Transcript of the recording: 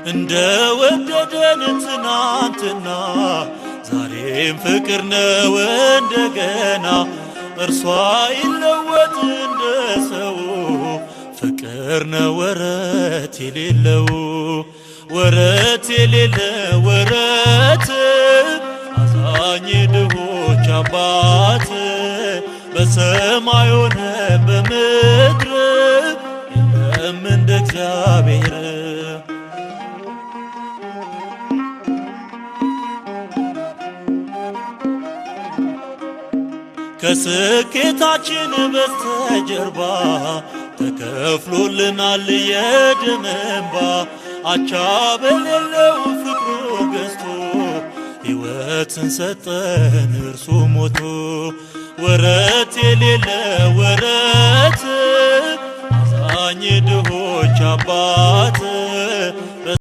እንደ ወደደን ትናንትና ዛሬም ፍቅር ነው እንደገና። እርሷ ይለወጥ እንደ ሰው ፍቅር ነው ወረት የሌለው ወረት የሌለ ወረት አዛኝ ድሆች አባት በሰማይ ሆነ በምድር የለም እንደ እግዚአብሔር። ከስኬታችን በስተጀርባ ተከፍሎልናል የደም እንባ። አቻ በሌለው ፍቅሩ ገዝቶ ሕይወትን ሰጠን እርሱ ሞቶ። ወረት የሌለ ወረት አዛኝ ድሆች አባት